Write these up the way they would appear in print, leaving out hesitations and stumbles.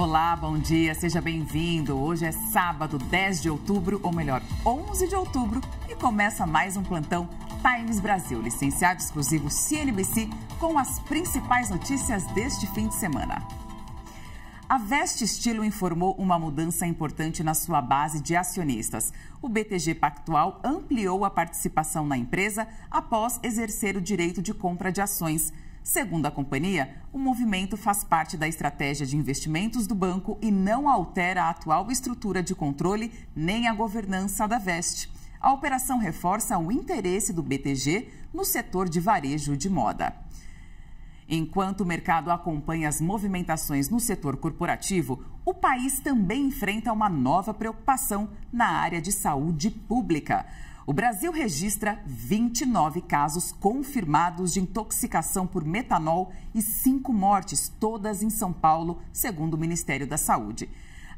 Olá, bom dia, seja bem-vindo. Hoje é sábado, 10 de outubro, ou melhor, 11 de outubro, e começa mais um plantão Times Brasil, licenciado exclusivo CNBC, com as principais notícias deste fim de semana. A Veste Estilo informou uma mudança importante na sua base de acionistas. O BTG Pactual ampliou a participação na empresa após exercer o direito de compra de ações. Segundo a companhia, o movimento faz parte da estratégia de investimentos do banco e não altera a atual estrutura de controle nem a governança da Veste. A operação reforça o interesse do BTG no setor de varejo de moda. Enquanto o mercado acompanha as movimentações no setor corporativo, o país também enfrenta uma nova preocupação na área de saúde pública. O Brasil registra 29 casos confirmados de intoxicação por metanol e 5 mortes, todas em São Paulo, segundo o Ministério da Saúde.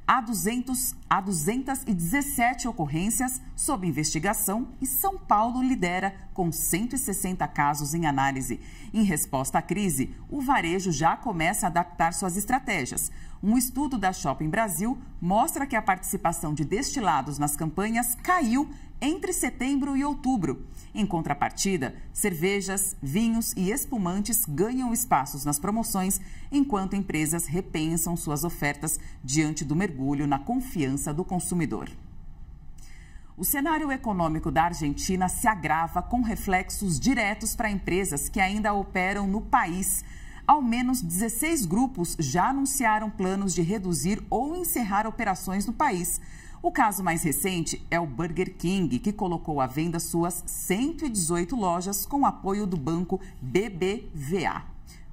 Há 217 ocorrências sob investigação e São Paulo lidera com 160 casos em análise. Em resposta à crise, o varejo já começa a adaptar suas estratégias. Um estudo da Shopping Brasil mostra que a participação de destilados nas campanhas caiu entre setembro e outubro. Em contrapartida, cervejas, vinhos e espumantes ganham espaços nas promoções, enquanto empresas repensam suas ofertas diante do mergulho na confiança do consumidor. O cenário econômico da Argentina se agrava com reflexos diretos para empresas que ainda operam no país. Ao menos 16 grupos já anunciaram planos de reduzir ou encerrar operações no país. O caso mais recente é o Burger King, que colocou à venda suas 118 lojas com apoio do banco BBVA.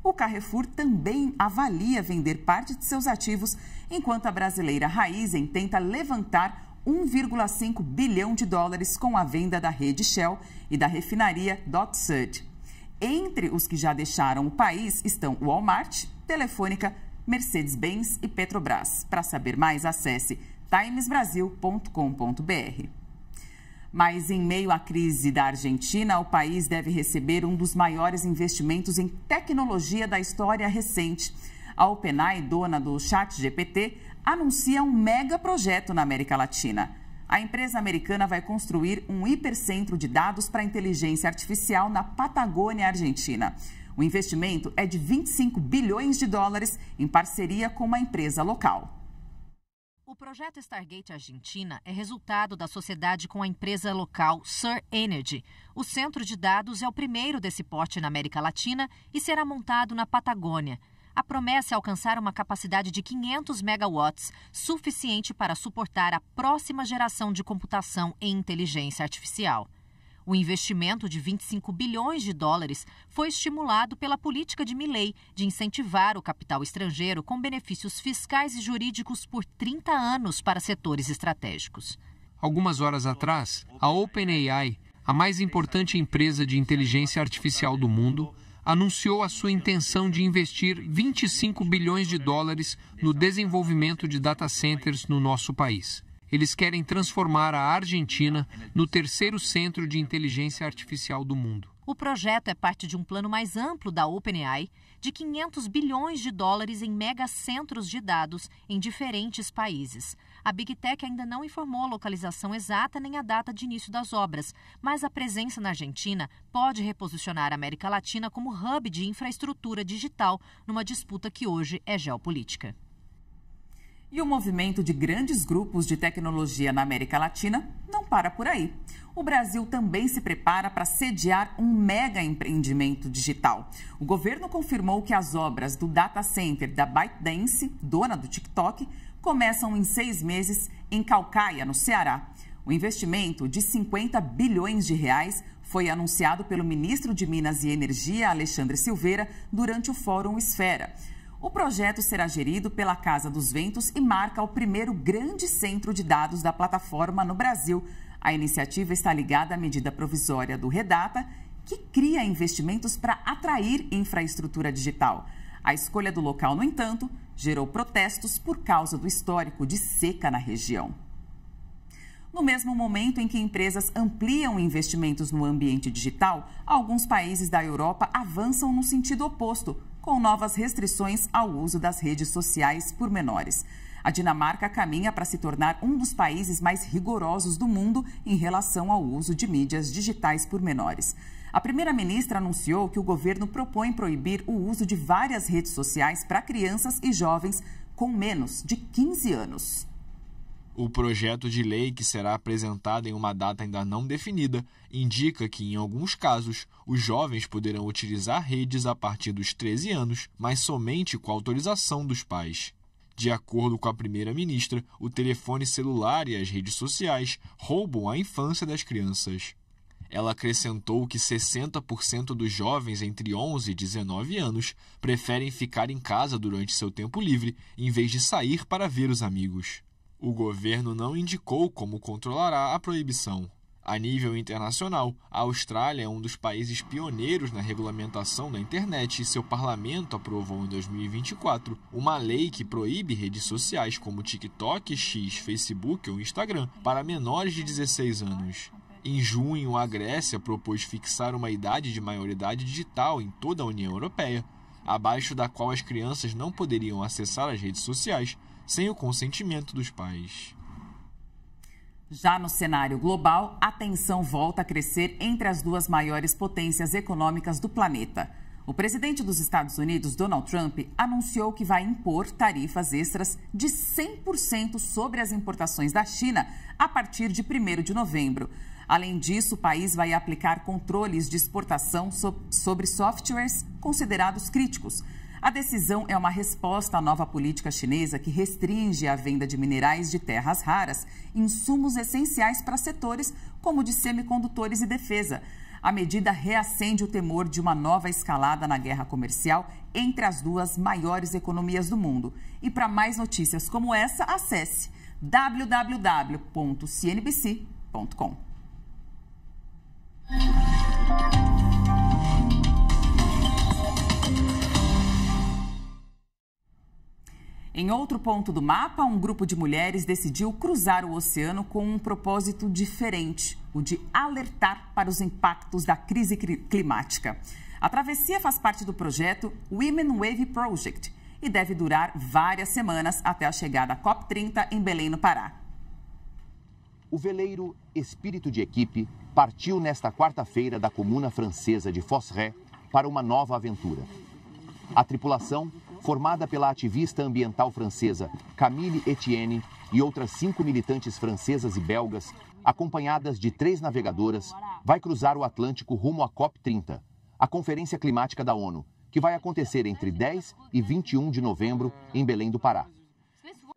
O Carrefour também avalia vender parte de seus ativos, enquanto a brasileira Raízen tenta levantar 1,5 bilhão de dólares com a venda da rede Shell e da refinaria Docksud. Entre os que já deixaram o país estão Walmart, Telefônica, Mercedes-Benz e Petrobras. Para saber mais, acesse timesbrasil.com.br. Mas em meio à crise da Argentina, o país deve receber um dos maiores investimentos em tecnologia da história recente. A OpenAI, dona do ChatGPT, anuncia um mega projeto na América Latina. A empresa americana vai construir um hipercentro de dados para inteligência artificial na Patagônia, Argentina. O investimento é de 25 bilhões de dólares em parceria com uma empresa local. O projeto Stargate Argentina é resultado da sociedade com a empresa local Sur Energy. O centro de dados é o primeiro desse porte na América Latina e será montado na Patagônia. A promessa é alcançar uma capacidade de 500 megawatts, suficiente para suportar a próxima geração de computação em inteligência artificial. O investimento de 25 bilhões de dólares foi estimulado pela política de Milei de incentivar o capital estrangeiro com benefícios fiscais e jurídicos por 30 anos para setores estratégicos. Algumas horas atrás, a OpenAI, a mais importante empresa de inteligência artificial do mundo, anunciou a sua intenção de investir 25 bilhões de dólares no desenvolvimento de data centers no nosso país. Eles querem transformar a Argentina no terceiro centro de inteligência artificial do mundo. O projeto é parte de um plano mais amplo da OpenAI de 500 bilhões de dólares em megacentros de dados em diferentes países. A Big Tech ainda não informou a localização exata nem a data de início das obras, mas a presença na Argentina pode reposicionar a América Latina como hub de infraestrutura digital numa disputa que hoje é geopolítica. E o movimento de grandes grupos de tecnologia na América Latina não para por aí. O Brasil também se prepara para sediar um mega empreendimento digital. O governo confirmou que as obras do data center da ByteDance, dona do TikTok, começam em 6 meses em Caucaia, no Ceará. O investimento de 50 bilhões de reais foi anunciado pelo ministro de Minas e Energia, Alexandre Silveira, durante o Fórum Esfera. O projeto será gerido pela Casa dos Ventos e marca o primeiro grande centro de dados da plataforma no Brasil. A iniciativa está ligada à medida provisória do Redata, que cria investimentos para atrair infraestrutura digital. A escolha do local, no entanto, gerou protestos por causa do histórico de seca na região. No mesmo momento em que empresas ampliam investimentos no ambiente digital, alguns países da Europa avançam no sentido oposto, com novas restrições ao uso das redes sociais por menores. A Dinamarca caminha para se tornar um dos países mais rigorosos do mundo em relação ao uso de mídias digitais por menores. A primeira-ministra anunciou que o governo propõe proibir o uso de várias redes sociais para crianças e jovens com menos de 15 anos. O projeto de lei, que será apresentado em uma data ainda não definida, indica que, em alguns casos, os jovens poderão utilizar redes a partir dos 13 anos, mas somente com autorização dos pais. De acordo com a primeira-ministra, o telefone celular e as redes sociais roubam a infância das crianças. Ela acrescentou que 60% dos jovens entre 11 e 19 anos preferem ficar em casa durante seu tempo livre, em vez de sair para ver os amigos. O governo não indicou como controlará a proibição. A nível internacional, a Austrália é um dos países pioneiros na regulamentação da internet e seu parlamento aprovou em 2024 uma lei que proíbe redes sociais como TikTok, X, Facebook ou Instagram para menores de 16 anos. Em junho, a Grécia propôs fixar uma idade de maioridade digital em toda a União Europeia, abaixo da qual as crianças não poderiam acessar as redes sociais sem o consentimento dos pais. Já no cenário global, a tensão volta a crescer entre as duas maiores potências econômicas do planeta. O presidente dos Estados Unidos, Donald Trump, anunciou que vai impor tarifas extras de 100% sobre as importações da China a partir de 1º de novembro. Além disso, o país vai aplicar controles de exportação sobre softwares considerados críticos. A decisão é uma resposta à nova política chinesa que restringe a venda de minerais de terras raras, insumos essenciais para setores como de semicondutores e defesa. A medida reacende o temor de uma nova escalada na guerra comercial entre as duas maiores economias do mundo. E para mais notícias como essa, acesse www.cnbc.com. Em outro ponto do mapa, um grupo de mulheres decidiu cruzar o oceano com um propósito diferente, o de alertar para os impactos da crise climática. A travessia faz parte do projeto Women Wave Project e deve durar várias semanas até a chegada à COP30 em Belém, no Pará. O veleiro Espírito de Equipe partiu nesta quarta-feira da comuna francesa de Fosré para uma nova aventura. A tripulação, formada pela ativista ambiental francesa Camille Etienne e outras 5 militantes francesas e belgas, acompanhadas de 3 navegadoras, vai cruzar o Atlântico rumo à COP30, a Conferência Climática da ONU, que vai acontecer entre 10 e 21 de novembro em Belém do Pará.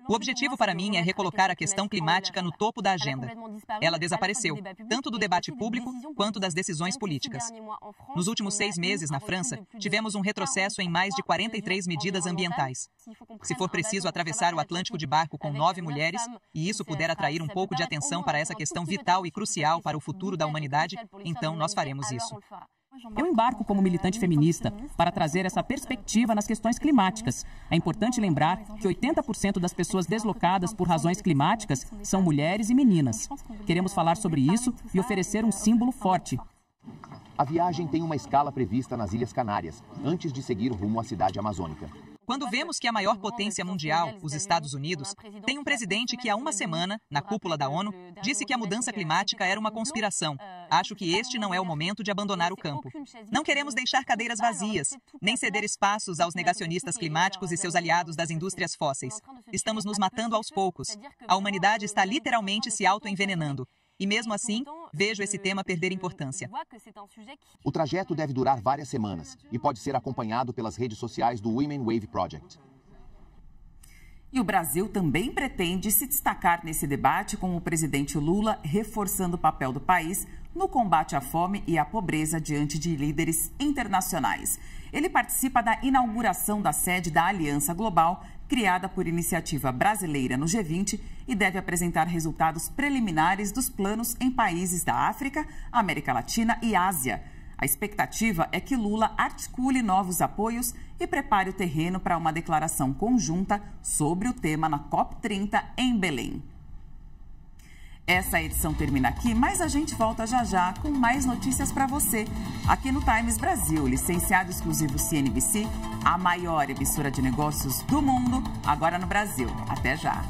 O objetivo para mim é recolocar a questão climática no topo da agenda. Ela desapareceu, tanto do debate público quanto das decisões políticas. Nos últimos 6 meses, na França, tivemos um retrocesso em mais de 43 medidas ambientais. Se for preciso atravessar o Atlântico de barco com 9 mulheres, e isso puder atrair um pouco de atenção para essa questão vital e crucial para o futuro da humanidade, então nós faremos isso. Eu embarco como militante feminista para trazer essa perspectiva nas questões climáticas. É importante lembrar que 80% das pessoas deslocadas por razões climáticas são mulheres e meninas. Queremos falar sobre isso e oferecer um símbolo forte. A viagem tem uma escala prevista nas Ilhas Canárias, antes de seguir rumo à cidade amazônica. Quando vemos que a maior potência mundial, os Estados Unidos, tem um presidente que há uma semana, na cúpula da ONU, disse que a mudança climática era uma conspiração. Acho que este não é o momento de abandonar o campo. Não queremos deixar cadeiras vazias, nem ceder espaços aos negacionistas climáticos e seus aliados das indústrias fósseis. Estamos nos matando aos poucos. A humanidade está literalmente se autoenvenenando. E mesmo assim, vejo esse tema perder importância. O trajeto deve durar várias semanas e pode ser acompanhado pelas redes sociais do Women Wave Project. E o Brasil também pretende se destacar nesse debate, com o presidente Lula reforçando o papel do país no combate à fome e à pobreza diante de líderes internacionais. Ele participa da inauguração da sede da Aliança Global, criada por iniciativa brasileira no G20, e deve apresentar resultados preliminares dos planos em países da África, América Latina e Ásia. A expectativa é que Lula articule novos apoios e prepare o terreno para uma declaração conjunta sobre o tema na COP30 em Belém. Essa edição termina aqui, mas a gente volta já já com mais notícias para você. Aqui no Times Brasil, licenciado exclusivo CNBC, a maior emissora de negócios do mundo, agora no Brasil. Até já!